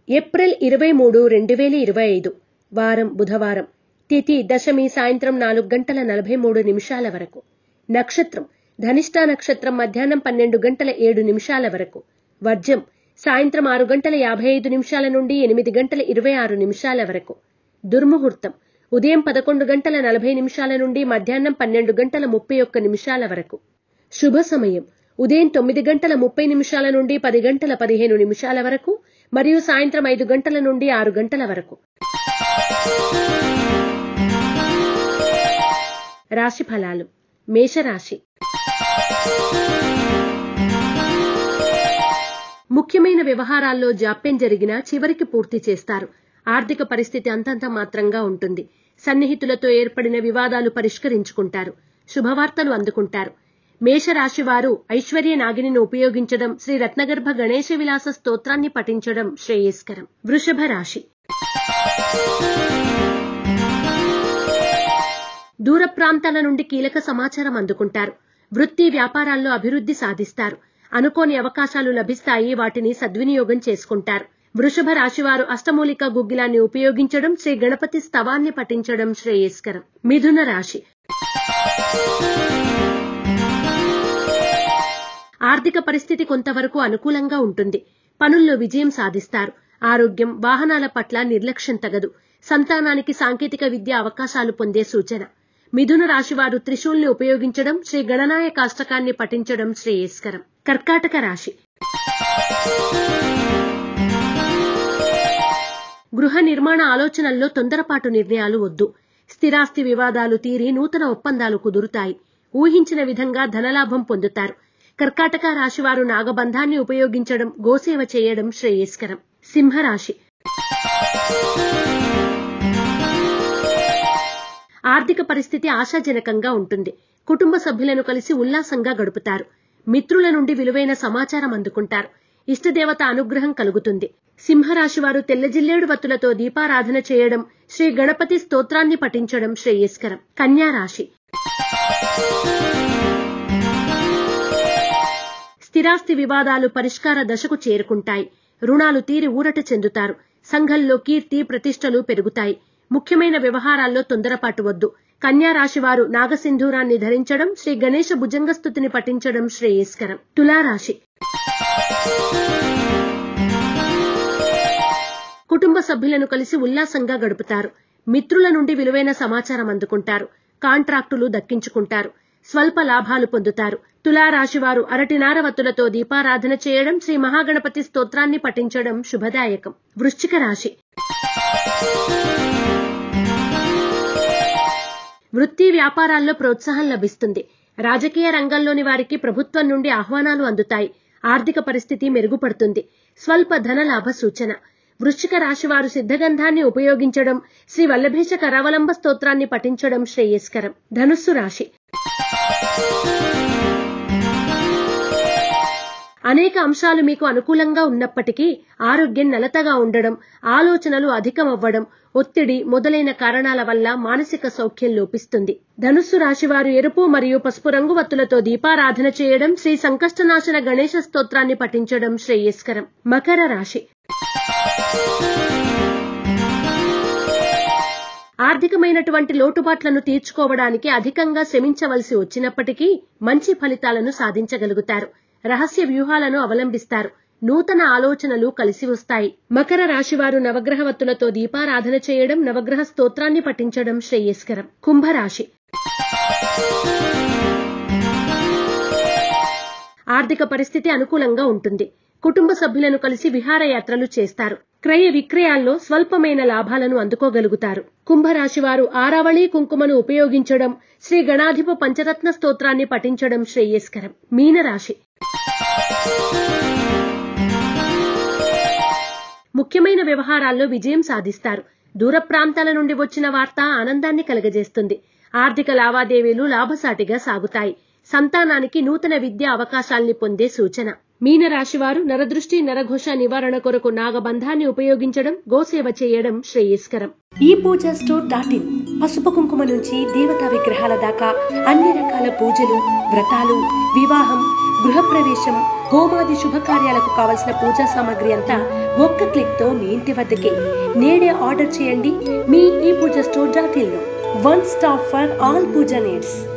April 23, 2025 వారం బుధవారం. తిథి దశమి సాయంత్రం 4:43 వరకు. నక్షత్రం ధనిష్ట నక్షత్రం మధ్యాహ్నం 12:07 వరకు. వర్జ్యం సాయంత్రం 6:55 నుండి 8:26 వరకు. దుర్ముహూర్తం ఉదయం 11:40 నుండి మధ్యాహ్నం 12:31 వరకు. శుభ సమయం ఉదయం 9:30 నుండి 10:15 వరకు మరియు సాయంత్రం 5 గంటల నుండి 6 గంటల వరకు. రాశి ఫలాలు. మేషరాశి. ముఖ్యమైన వ్యవహారాల్లో జాప్యం జరిగినా చివరికి పూర్తి చేస్తారు. ఆర్థిక పరిస్థితి అంతంత మాత్రంగా ఉంటుంది. సన్నిహితులతో ఏర్పడిన వివాదాలు పరిష్కరించుకుంటారు. శుభవార్తలు అందుకుంటారు. మేషరాశి వారు ఐశ్వర్య నాగిని ఉపయోగించడం, శ్రీ రత్నగర్భ గణేశ విలాస స్తోత్రాన్ని పఠించడం శ్రేయస్కరం. వృషభ రాశి. దూర ప్రాంతాల నుండి కీలక సమాచారం అందుకుంటారు. వృత్తి వ్యాపారాల్లో అభివృద్ధి సాధిస్తారు. అనుకోని అవకాశాలు లభిస్తాయి, వాటిని సద్వినియోగం చేసుకుంటారు. వృషభ రాశివారు అష్టమూలిక గుగ్గిలాన్ని ఉపయోగించడం, శ్రీ గణపతి స్తవాన్ని పఠించడం శ్రేయస్కరం. మిథున రాశి. ఆర్థిక పరిస్థితి కొంతవరకు అనుకూలంగా ఉంటుంది. పనుల్లో విజయం సాధిస్తారు. ఆరోగ్యం, వాహనాల పట్ల నిర్లక్ష్యం తగదు. సంతానానికి సాంకేతిక విద్య అవకాశాలు పొందే సూచన. మిథున రాశివారు త్రిశూల్ని ఉపయోగించడం, శ్రీ గణనాయక అష్టకాన్ని పఠించడం శ్రేయస్కరం. కర్కాటక రాశి. గృహ నిర్మాణ ఆలోచనల్లో తొందరపాటు నిర్ణయాలు వద్దు. స్థిరాస్తి వివాదాలు తీరి నూతన ఒప్పందాలు కుదురుతాయి. ఊహించిన విధంగా ధనలాభం పొందుతారు. కర్కాటక రాశివారు నాగబంధాన్ని ఉపయోగించడం, గోసేవ చేయడం శ్రేయస్కరం. సింహరాశి. ఆర్థిక పరిస్థితి ఆశాజనకంగా ఉంటుంది. కుటుంబ సభ్యులను కలిసి ఉల్లాసంగా గడుపుతారు. మిత్రుల నుండి విలువైన సమాచారం అందుకుంటారు. ఇష్టదేవత అనుగ్రహం కలుగుతుంది. సింహరాశివారు తెల్లజిల్లేడు వత్తులతో దీపారాధన చేయడం, శ్రీ గణపతి స్తోత్రాన్ని పఠించడం శ్రేయస్కరం. కన్యా రాశి. స్థిరాస్తి వివాదాలు పరిష్కార దశకు చేరుకుంటాయి. రుణాలు తీరి ఊరట చెందుతారు. సంఘంలో కీర్తి ప్రతిష్టలు పెరుగుతాయి. ముఖ్యమైన వ్యవహారాల్లో తొందరపాటు వద్దు. కన్యా రాశివారు నాగసింధూరాన్ని ధరించడం, శ్రీ గణేశ భుజంగస్తుతిని పఠించడం శ్రేయస్కరం. తులారాశి. కుటుంబ సభ్యులను కలిసి ఉల్లాసంగా గడుపుతారు. మిత్రుల నుండి విలువైన సమాచారం అందుకుంటారు. కాంట్రాక్టులు దక్కించుకుంటారు. స్వల్ప లాభాలు పొందుతారు. తులారాశివారు అరటినార వత్తులతో దీపారాధన చేయడం, శ్రీ మహాగణపతి స్తోత్రాన్ని పఠించడం శుభదాయకం. వృశ్చిక రాశి. వృత్తి వ్యాపారాల్లో ప్రోత్సాహం లభిస్తుంది. రాజకీయ రంగంలోని వారికి ప్రభుత్వం నుండి ఆహ్వానాలు అందుతాయి. ఆర్థిక పరిస్థితి మెరుగుపడుతుంది. స్వల్ప ధన లాభ సూచన. వృశ్చిక రాశివారు సిద్ధగంధాన్ని ఉపయోగించడం, శ్రీ వల్లభేశ కరావలంబ స్తోత్రాన్ని పఠించడం శ్రేయస్కరం. ధనుస్సు రాశి. అనేక అంశాలు మీకు అనుకూలంగా ఉన్నప్పటికీ ఆరోగ్యం నలతగా ఉండడం, ఆలోచనలు అధికమవ్వడం, ఒత్తిడి మొదలైన కారణాల వల్ల మానసిక సౌఖ్యం లోపిస్తుంది. ధనుస్సు రాశివారు ఎరుపు మరియు పసుపు రంగు వత్తులతో దీపారాధన చేయడం, శ్రీ సంకష్టనాశన గణేశ స్తోత్రాన్ని పఠించడం శ్రేయస్కరం. మకర రాశి. ఆర్థికమైనటువంటి లోటుబాట్లను తీర్చుకోవడానికి అధికంగా శ్రమించవలసి వచ్చినప్పటికీ మంచి ఫలితాలను సాధించగలుగుతారు. రహస్య వ్యూహాలను అవలంబిస్తారు. నూతన ఆలోచనలు కలిసి వస్తాయి. మకర రాశివారు నవగ్రహవత్తులతో దీపారాధన చేయడం, నవగ్రహ స్తోత్రాన్ని పఠించడం శ్రేయస్కరం. కుంభరాశి. ఆర్థిక పరిస్థితి అనుకూలంగా ఉంటుంది. కుటుంబ సభ్యులను కలిసి విహారయాత్రలు చేస్తారు. క్రయ విక్రయాల్లో స్వల్పమైన లాభాలను అందుకోగలుగుతారు. కుంభరాశివారు ఆరావళి కుంకుమను ఉపయోగించడం, శ్రీ గణాధిప పంచరత్న స్తోత్రాన్ని పఠించడం శ్రేయస్కరం. మీనరాశి. ముఖ్యమైన వ్యవహారాల్లో విజయం సాధిస్తారు. దూర ప్రాంతాల నుండి వచ్చిన వార్త ఆనందాన్ని కలగజేస్తుంది. ఆర్థిక లావాదేవీలు లాభసాటిగా సాగుతాయి. సంతానానికి నూతన విద్యా అవకాశాల్ని పొందే సూచన. మీనరాశివారు నరదృష్టి నరఘోష నివారణ కొరకు నాగబంధాన్ని ఉపయోగించడం, గోసేవ చేయడం శ్రేయస్కరం. ఈ పూజా స్టోర్.in పసుపు కుంకుమ నుంచి దేవతా విగ్రహాల దాకా అన్ని రకాల పూజలు, వ్రతాలు, వివాహం, గృహప్రవేశం, హోమాది శుభకార్యాలకు కావలసిన పూజా సామాగ్రి అంతా ఒక్క క్లిక్తో మీ ఇంటి వద్దకే. నేడే ఆర్డర్ చేయండి మీ ఈ పూజా స్టోర్ .in లో. One stop for all Pooja needs.